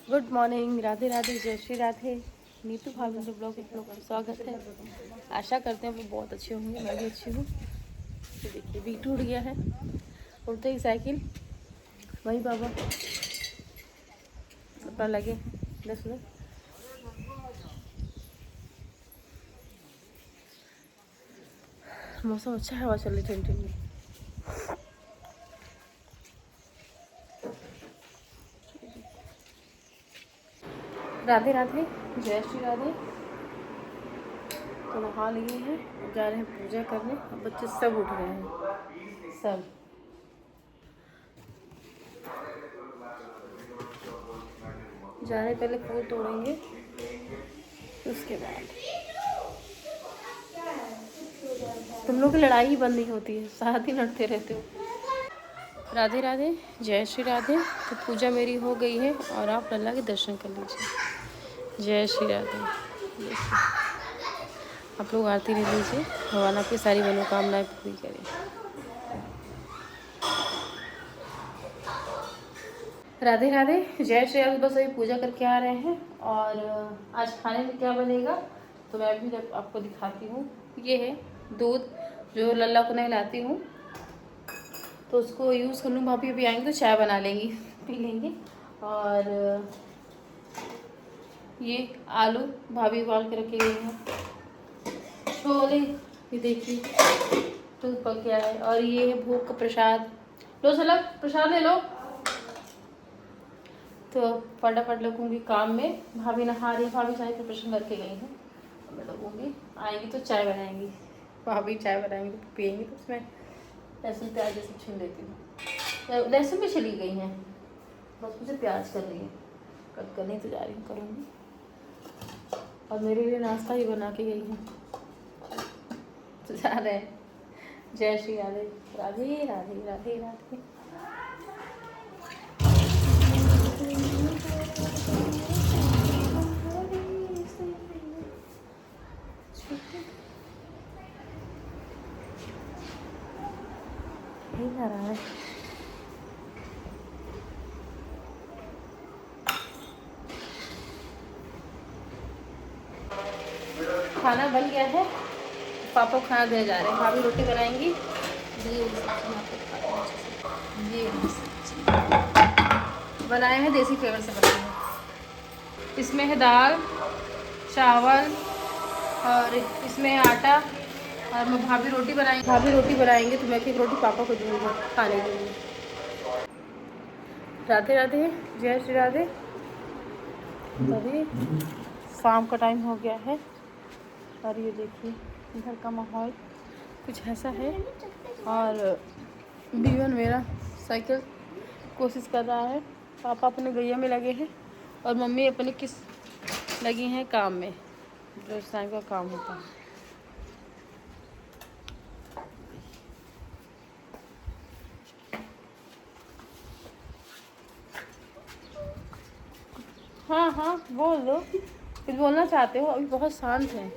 Good morning, Radhe Radhe, जय श्री राधे। नीतू भाभी के ब्लॉग में लोग का स्वागत है। आशा करते हैं वो बहुत अच्छे होंगे, मैं भी अच्छी हूँ। तो देखिए बीट टूट गया है, उड़ते ही साइकिल वही बाबा अपना लगे 10 मिनट। मौसम अच्छा है, हवा चल रही ठंडी ठंडी। राधे राधे, जय श्री राधे। तो नहा लिए हैं, जा रहे हैं पूजा करने। अब बच्चे सब उठ रहे हैं, सब। जा रहे पहले फूल तोड़ेंगे, उसके बाद। तुम लोग की लड़ाई ही बंद नहीं होती है, साथ ही लड़ते रहते हो। राधे राधे, जय श्री राधे। तो पूजा मेरी हो गई है और आप लल्ला के दर्शन कर लीजिए। जय श्री राधे। आप लोग आरती ले लीजिए, भगवान आपकी सारी मनोकामनाएं पूरी करें। राधे राधे, जय श्री राधे। बस अभी पूजा करके आ रहे हैं और आज खाने में क्या बनेगा तो मैं भी जब आपको दिखाती हूँ। ये है दूध जो लल्ला को नहलाती हूँ, तो उसको यूज़ कर लूँ। भाभी अभी आएंगे तो चाय बना लेंगी, पी लेंगे। और ये आलू भाभी उबाल के रखे गई हैं। छोले ये देखिए दूध पक गया है। और ये है भोग का प्रसाद। लो सलग प्रसाद ले लो। तो फटाफट लगूंगी काम में। भाभी नहा रही है, भाभी चाय प्रिपरेशन करके गई हैं। मैं लगूंगी, आएंगी तो चाय बनाएंगी। भाभी चाय बनाएंगी तो पियेंगी, तो उसमें लहसुन प्याज जैसे छीन लेती हूँ। लहसुन भी चली गई हैं, बस मुझे प्याज कर रही है, कट करनी तो जा रही हूँ, करूँगी। और मेरे लिए नाश्ता ही बना के गई हैं, तो जा रहे हैं। जय श्री राधे, राधे राधे, राधे राधे। नहीं आ रहा है। खाना बन गया है, पापा को खाना देने जा रहे हैं। भाभी रोटी बनाएंगी। ये बनाए हैं, देसी फ्लेवर से बनाए हैं। इसमें है दाल चावल और इसमें है आटा। और मैं भाभी रोटी बनाएंगे तो मैं एक रोटी पापा को दूँगी खाने के लिए। राधे राधे, जय श्री राधे। अभी शाम का टाइम हो गया है और ये देखिए इधर का माहौल कुछ ऐसा है। और बीवन मेरा साइकिल कोशिश कर रहा है। पापा अपने गैया में लगे हैं और मम्मी अपने किस लगी हैं काम में, जो साइकिल का काम होता है। हाँ हाँ बोल दो, कुछ बोलना चाहते हो? अभी बहुत शांत है।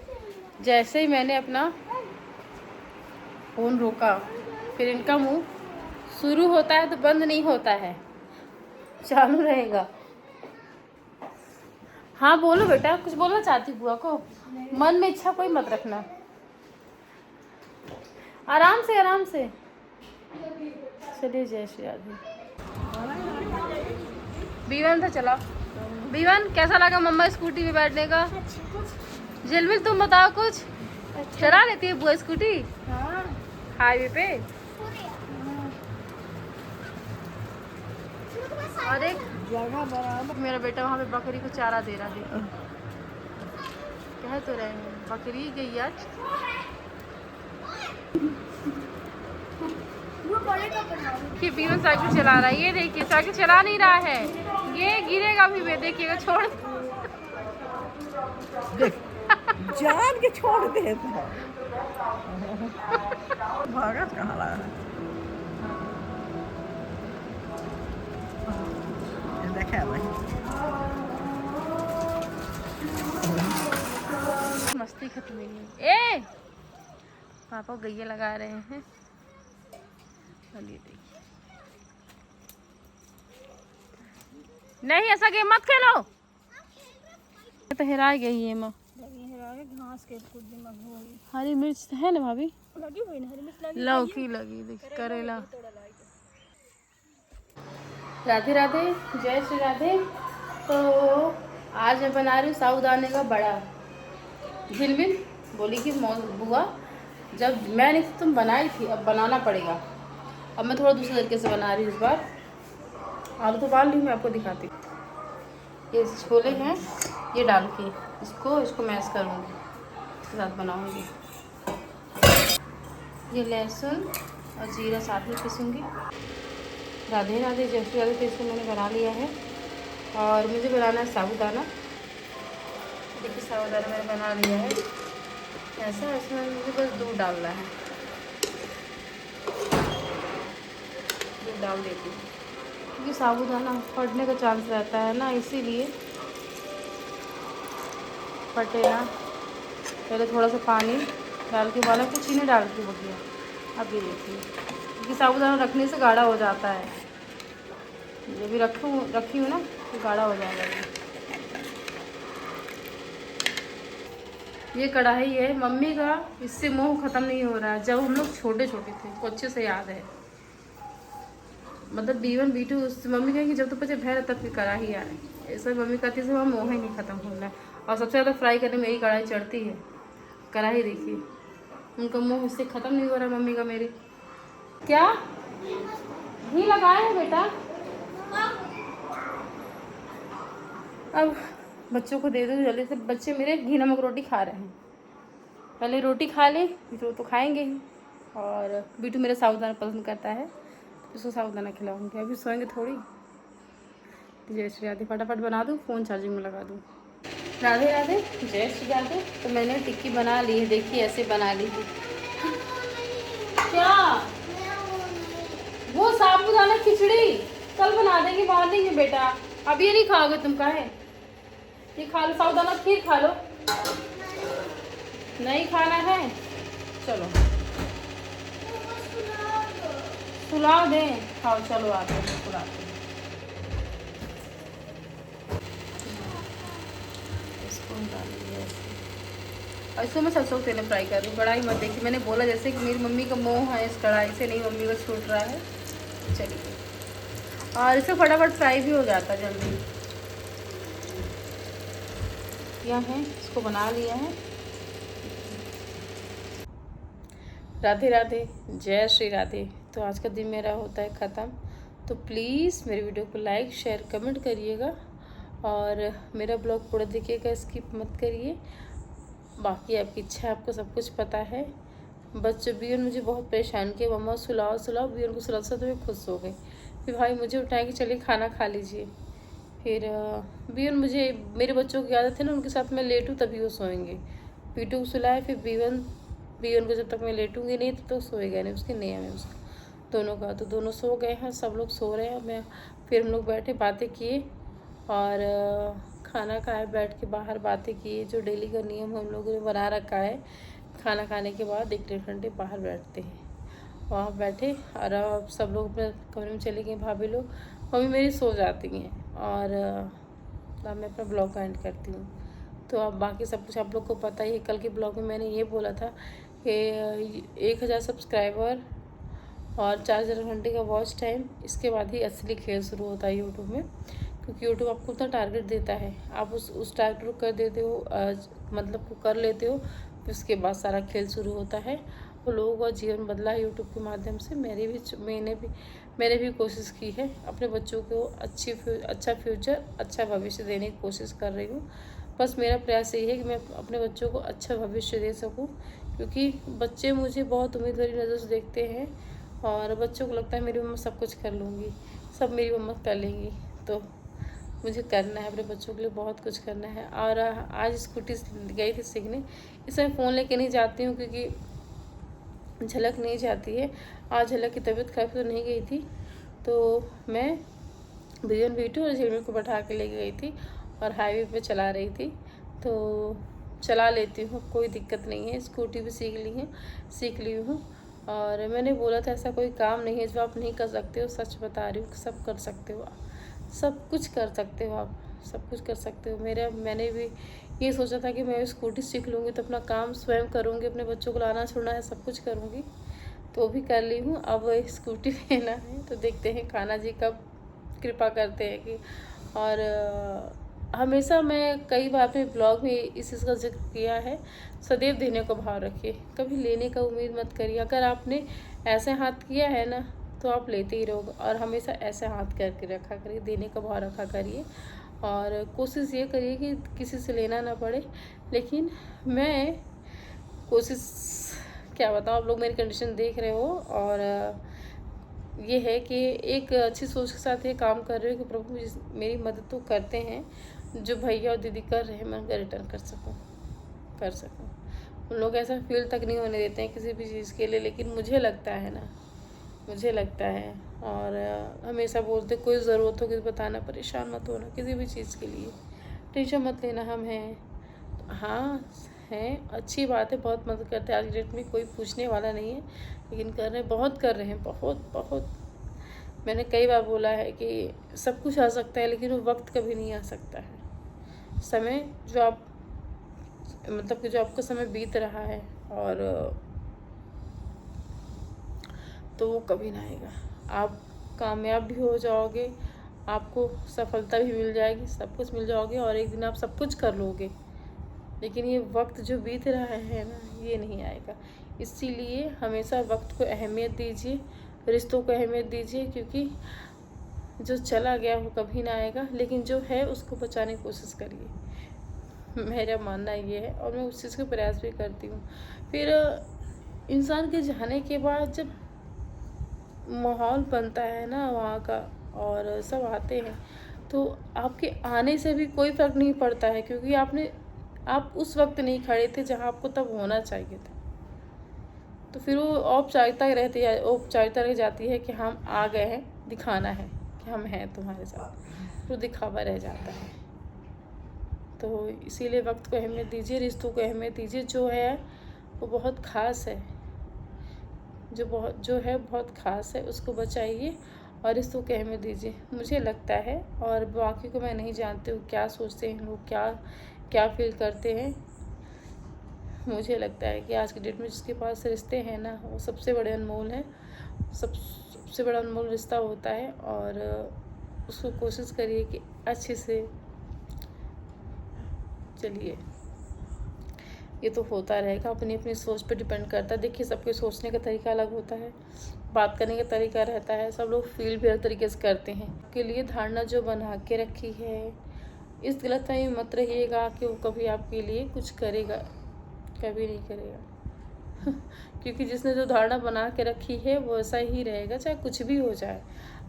जैसे ही मैंने अपना फ़ोन रोका, फिर इनका मुंह शुरू होता है तो बंद नहीं होता है, चालू रहेगा। हाँ बोलो बेटा, कुछ बोलना चाहती बुआ को? मन में इच्छा कोई मत रखना, आराम से आराम से। चलिए जय श्री राधे। बीवन तो चला। बीवन कैसा लगा मम्मा स्कूटी पे बैठने का? झिलमिल तुम बताओ कुछ। चला लेती है बुआ स्कूटी हाईवे पे? और एक मेरा बेटा वहाँ पे बकरी को चारा दे रहा है। कह तो रहे हैं बकरी गई आज। कि बीवन साइकिल चला रहा है, ये देखिए साइकिल चला नहीं रहा है, ये गिरेगा भी। वे देखिएगा, छोड़ देख जान के छोड़ दे। भागत कहाँ लगा है? देखा भाई मस्ती खत्म नहीं है। ए पापा गैया लगा रहे हैं। और ये देखिए नहीं ऐसा गेम मत खेलो। तो हेरा गई है माँ। घास के खुद हरी मिर्च है ना भाभी? लगी हुई हरी मिर्च लगी। लौकी लगी देख, करेला। राधे राधे, जय श्री राधे। तो आज मैं बना रही हूँ साबूदाने का बड़ा। झिलमिल बोली कि बुआ जब मैं नहीं तुम बनाई थी, अब बनाना पड़ेगा। अब मैं थोड़ा दूसरे तरीके से बना रही हूँ इस बार। आलू तो उबाल ली, मैं आपको दिखाती हूँ। ये छोले हैं, ये डाल के इसको मैश करूँगी, इसके साथ बनाऊँगी। ये लहसुन और जीरा साथ में पीसूँगी। राधे राधे, जय श्री राधे। तो इसको मैंने बना लिया है और मुझे बनाना है साबूदाना। देखिए साबूदाना मैंने बना लिया है ऐसा। इसमें मुझे बस दूध डालना है, दूध डाल देती हूँ क्योंकि साबूदाना फटने का चांस रहता है ना, इसीलिए फटे ना। पहले थोड़ा सा पानी डाल के उबाला, कुछ चीनी डाल के हो गया। अब ये देखिए, क्योंकि साबूदाना रखने से गाढ़ा हो जाता है। जब भी रखी हूँ ना तो गाढ़ा हो जाएगा। ये कढ़ाई है मम्मी का, इससे मोह ख़त्म नहीं हो रहा है। जब हम लोग छोटे छोटे थे तो अच्छे से याद है, मतलब B1 B2 उससे मम्मी कहेंगी जब तो बच्चे भैर तब की कढ़ाई आए। ऐसा मम्मी कहती है, मोह ही नहीं ख़त्म हो रहा है। और सबसे ज़्यादा फ्राई करने में यही कढ़ाई चढ़ती है। कढ़ाई देखिए, उनका मोह इससे ख़त्म नहीं हो रहा है मम्मी का मेरे। क्या घी लगाए हैं बेटा? अब बच्चों को दे दो जल्दी से। बच्चे मेरे घी नमक रोटी खा रहे हैं। पहले रोटी खा ले, तो खाएंगे ही। और बीटू मेरा साबूदाना पसंद करता है, उसको साबूदाना खिलाऊंगी। अभी सोएंगे थोड़ी। जय श्री राधे, फटाफट बना दूँ, फ़ोन चार्जिंग में लगा दूँ। राधे राधे, जय श्री राधे। तो मैंने टिक्की बना ली है, देखिए ऐसे बना ली थी। क्या वो साबूदाना खिचड़ी कल बना देंगे, बांध देंगे बेटा। अब ये नहीं खाओगे तुम? काहे? ये खा लो, साबूदाना खीर खा लो। नहीं खाना है? चलो सुला दें। खाओ चलो, आते हैं सुलाते हैं। इसको डालिए ऐसे मैं सरसों तेल में फ्राई कर रही हूँ। कढ़ाई मत देखिए, मैंने बोला जैसे कि मेरी मम्मी का मोह है इस कढ़ाई से, नहीं मम्मी को छूट रहा है। चलिए, और इससे फटाफट फ्राई भी हो जाता है जल्दी। यह है, इसको बना लिया है। राधे राधे, जय श्री राधे। तो आज का दिन मेरा होता है ख़त्म। तो प्लीज़ मेरे वीडियो को लाइक शेयर कमेंट करिएगा और मेरा ब्लॉग पूरा देखिएगा, स्किप मत करिए। बाकी आपकी इच्छा, आपको सब कुछ पता है। बच्चे B1 मुझे बहुत परेशान किया, मम्मा सुलाओ सुलाओ। B1 को सुलाते तो मैं खुश हो गई। फिर भाई मुझे उठाए कि चलिए खाना खा लीजिए। फिर B1 मुझे, मेरे बच्चों की आदत है ना, उनके साथ मैं लेटूँ तभी वो सोएंगे। B2 को सुलाए, फिर B1 को जब तक मैं लेटूँगी नहीं तब तक सोएगा नहीं। उसके नियम है उसका दोनों का। तो दोनों सो गए हैं, सब लोग सो रहे हैं। मैं फिर हम लोग बैठे, बातें किए और खाना खाए, बैठ के बाहर बातें किए। जो डेली का नियम हम लोगों ने बना रखा है, खाना खाने के बाद 1 घंटे बाहर बैठते हैं। वहाँ बैठे और अब सब लोग अपने कमरे में चले गए। भाभी लोग, मम्मी मेरी सो जाती हैं और अब मैं अपना ब्लॉग का एंड करती हूँ। तो अब बाकी सब कुछ आप लोग को पता ही है। कल के ब्लॉग में मैंने ये बोला था कि 1000 सब्सक्राइबर और 4000 घंटे का वॉच टाइम, इसके बाद ही असली खेल शुरू होता है यूट्यूब में। क्योंकि यूट्यूब आपको उतना टारगेट देता है, आप उस टारगेट को कर देते हो, मतलब को कर लेते हो, फिर उसके बाद सारा खेल शुरू होता है। वो लोगों का जीवन बदला है यूट्यूब के माध्यम से। मैंने भी कोशिश की है, अपने बच्चों को अच्छा फ्यूचर, अच्छा भविष्य देने की कोशिश कर रही हूँ। बस मेरा प्रयास यही है कि मैं अपने बच्चों को अच्छा भविष्य दे सकूँ, क्योंकि बच्चे मुझे बहुत उम्मीद भरी नज़र से देखते हैं और बच्चों को लगता है मेरी मम्मा सब कुछ कर लूँगी, सब मेरी मम्मा कर लेंगी। तो मुझे करना है, अपने बच्चों के लिए बहुत कुछ करना है। और आज स्कूटी गई थी सीखने। इसमें फ़ोन लेके नहीं जाती हूँ क्योंकि झलक नहीं जाती है। आज झलक की तबीयत खराब तो नहीं गई थी, तो मैं B1 B2 और झिलमिल को बैठा के लेके गई थी और हाईवे पे चला रही थी। तो चला लेती हूँ, कोई दिक्कत नहीं है। स्कूटी भी सीख ली हूँ। और मैंने बोला था ऐसा कोई काम नहीं है जो आप नहीं कर सकते हो। सच बता रही हूँ, सब कर सकते हो। सब कुछ कर सकते हो आप, सब कुछ कर सकते हो। मैंने भी ये सोचा था कि मैं स्कूटी सीख लूँगी तो अपना काम स्वयं करूँगी, अपने बच्चों को लाना छोड़ना है सब कुछ करूँगी, तो भी कर ली हूँ। अब स्कूटी लेना है तो देखते हैं कान्हा जी कब कृपा करते हैं कि। और हमेशा मैं कई बार अपने ब्लॉग में इस चीज़ का जिक्र किया है, सदैव देने को भाव रखिए, कभी लेने का उम्मीद मत करिए। अगर आपने ऐसे हाथ किया है ना तो आप लेते ही रहोगे, और हमेशा ऐसे हाथ करके रखा करिए, देने का भाव रखा करिए, और कोशिश ये करिए कि किसी से लेना ना पड़े। लेकिन मैं कोशिश क्या बताऊँ, आप लोग मेरी कंडीशन देख रहे हो, और ये है कि एक अच्छी सोच के साथ ये काम कर रहे हो कि प्रभु मेरी मदद तो करते हैं, जो भैया और दीदी कर रहे हैं मैं उनका रिटर्न कर सकूं। उन लोग ऐसा फील तक नहीं होने देते हैं किसी भी चीज़ के लिए, लेकिन मुझे लगता है ना, मुझे लगता है। और हमेशा बोलते कोई ज़रूरत हो कि बताना, परेशान मत होना किसी भी चीज़ के लिए, टेंशन मत लेना, हम हैं। हाँ हैं, अच्छी बात है, बहुत मदद करते हैं। आज की डेट में कोई पूछने वाला नहीं है, लेकिन कर रहे हैं, बहुत कर रहे हैं, बहुत। मैंने कई बार बोला है कि सब कुछ आ सकता है, लेकिन वो वक्त कभी नहीं आ सकता है। समय जो आप मतलब कि जो आपका समय बीत रहा है, और तो वो कभी ना आएगा। आप कामयाब भी हो जाओगे, आपको सफलता भी मिल जाएगी, सब कुछ मिल जाओगे, और एक दिन आप सब कुछ कर लोगे, लेकिन ये वक्त जो बीत रहा है ना, ये नहीं आएगा। इसीलिए हमेशा वक्त को अहमियत दीजिए, रिश्तों को अहमियत दीजिए, क्योंकि जो चला गया वो कभी ना आएगा, लेकिन जो है उसको बचाने की कोशिश करिए। मेरा मानना ये है, और मैं उस चीज़ का प्रयास भी करती हूँ। फिर इंसान के जाने के बाद जब माहौल बनता है ना वहाँ का, और सब आते हैं, तो आपके आने से भी कोई फ़र्क नहीं पड़ता है, क्योंकि आप उस वक्त नहीं खड़े थे जहाँ आपको तब होना चाहिए था। तो फिर वो औपचारिकता रह जाती है कि हम आ गए हैं, दिखाना है कि हम हैं तुम्हारे साथ, तो दिखावा रह जाता है। तो इसीलिए वक्त को अहमियत दीजिए, रिश्तों को अहमियत दीजिए। जो है वो बहुत ख़ास है, जो है बहुत ख़ास है, उसको बचाइए और रिश्तों को अहमियत दीजिए। मुझे लगता है, और बाकी को मैं नहीं जानती हूँ क्या सोचते हैं लोग, क्या फील करते हैं। मुझे लगता है कि आज की डेट में जिसके पास रिश्ते हैं ना, वो सबसे बड़े अनमोल हैं, सबसे बड़ा अनमोल रिश्ता होता है। और उसको कोशिश करिए कि अच्छे से चलिए। ये तो होता रहेगा, अपनी अपनी सोच पे डिपेंड करता है। देखिए, सबके सोचने का तरीका अलग होता है, बात करने का तरीका रहता है, सब लोग फील भी हर तरीके से करते हैं। के लिए धारणा जो बना के रखी है, इस गलतफहमी में मत रहिएगा कि वो कभी आपके लिए कुछ करेगा, कभी नहीं करेगा। क्योंकि जिसने जो धारणा बना के रखी है वो ऐसा ही रहेगा, चाहे कुछ भी हो जाए।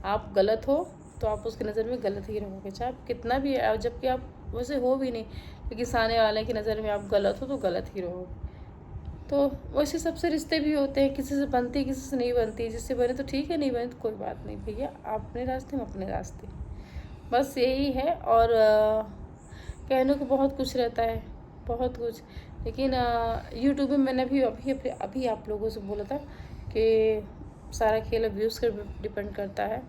आप गलत हो तो आप उसकी नज़र में गलत ही रहोगे, चाहे आप कितना भी, जबकि आप वैसे हो भी नहीं, लेकिन सामने वाले की नज़र में आप गलत हो तो गलत ही रहोगे। तो वैसे सबसे रिश्ते भी होते हैं, किसी से बनती किसी से नहीं बनती। जिससे बने तो ठीक है, नहीं बने तो कोई बात नहीं भैया, आप अपने रास्ते हम अपने रास्ते, बस यही है। और कहने को बहुत कुछ रहता है, बहुत कुछ, लेकिन यूट्यूब में मैंने अभी आप लोगों से बोला था कि सारा खेल व्यूज़ पर डिपेंड करता है।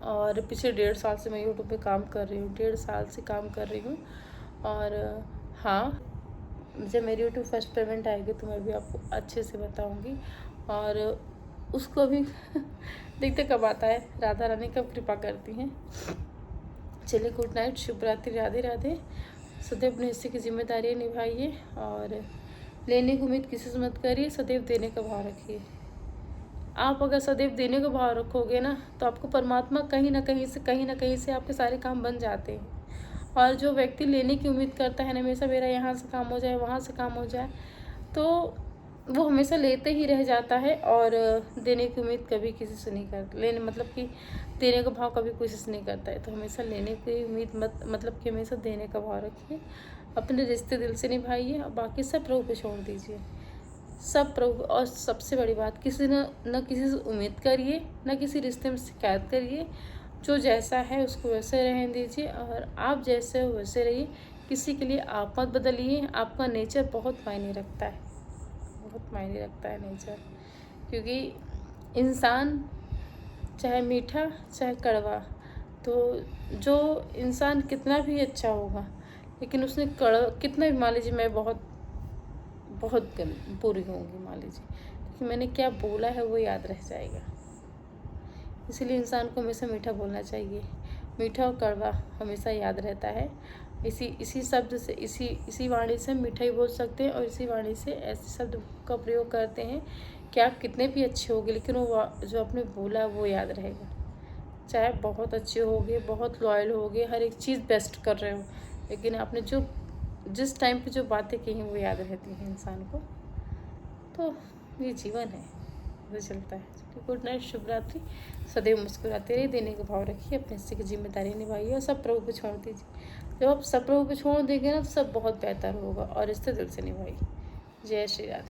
और पिछले 1.5 साल से मैं यूट्यूब पे काम कर रही हूँ, 1.5 साल से काम कर रही हूँ। और हाँ, जब मेरी यूट्यूब फर्स्ट पेमेंट आएगी तो मैं भी आपको अच्छे से बताऊँगी, और उसको भी देखते कब आता है, राधा रानी कब कृपा करती हैं। चलिए, गुड नाइट, शुभ रात्रि, राधे राधे। सदैव अपने हिस्से की जिम्मेदारी निभाइए, और लेने की उम्मीद किसी से मत करिए, सदैव देने का भाव रखिए। आप अगर सदैव देने का भाव रखोगे ना, तो आपको परमात्मा कहीं ना कहीं से आपके सारे काम बन जाते हैं। और जो व्यक्ति लेने की उम्मीद करता है ना, हमेशा मेरा यहाँ से काम हो जाए, वहाँ से काम हो जाए, तो वो हमेशा लेते ही रह जाता है, और देने की उम्मीद कभी किसी से नहीं करता, लेने मतलब कि देने का भाव कभी कोशिश नहीं करता है। तो हमेशा लेने की उम्मीद मतलब कि हमेशा देने का भाव रखिए, अपने रिश्ते दिल से निभाइए, और बाकी सब प्रभु पे छोड़ दीजिए, सब प्रभु। और सबसे बड़ी बात, न किसी से उम्मीद करिए, न किसी रिश्ते में शिकायत करिए। जो जैसा है उसको वैसे रहने दीजिए, और आप जैसे हो वैसे रहिए, किसी के लिए आप मत बदलिए। आपका नेचर बहुत मायने रखता है, बहुत मायने रखता है नेचर, क्योंकि इंसान चाहे मीठा चाहे कड़वा, तो जो इंसान कितना भी अच्छा होगा, लेकिन उसने कितना भी, मान लीजिए मैं बहुत बुरी होंगी मान लीजिए, लेकिन मैंने क्या बोला है वो याद रह जाएगा। इसीलिए इंसान को हमेशा मीठा बोलना चाहिए। मीठा और कड़वा हमेशा याद रहता है। इसी शब्द से, इसी वाणी से मिठाई बोल सकते हैं, और इसी वाणी से ऐसे शब्द का प्रयोग करते हैं कि आप कितने भी अच्छे होगे, लेकिन वो जो आपने बोला वो याद रहेगा। चाहे बहुत अच्छे होगे, बहुत लॉयल होगे, हर एक चीज़ बेस्ट कर रहे हो, लेकिन आपने जिस टाइम पे जो बातें की हैं वो याद रहती हैं इंसान को। तो ये जीवन है, वो चलता है। गुड नाइट, शुभ रात्रि। सदैव मुस्कुराते रहिए, देने का भाव रखिए, अपने हिस्से की जिम्मेदारी निभाइए और सब प्रभु पे छोड़ दीजिए। जब आप सब प्रभु पे छोड़ देंगे ना तो सब बहुत बेहतर होगा, और रिश्ते दिल से निभाइए। जय श्री राधे।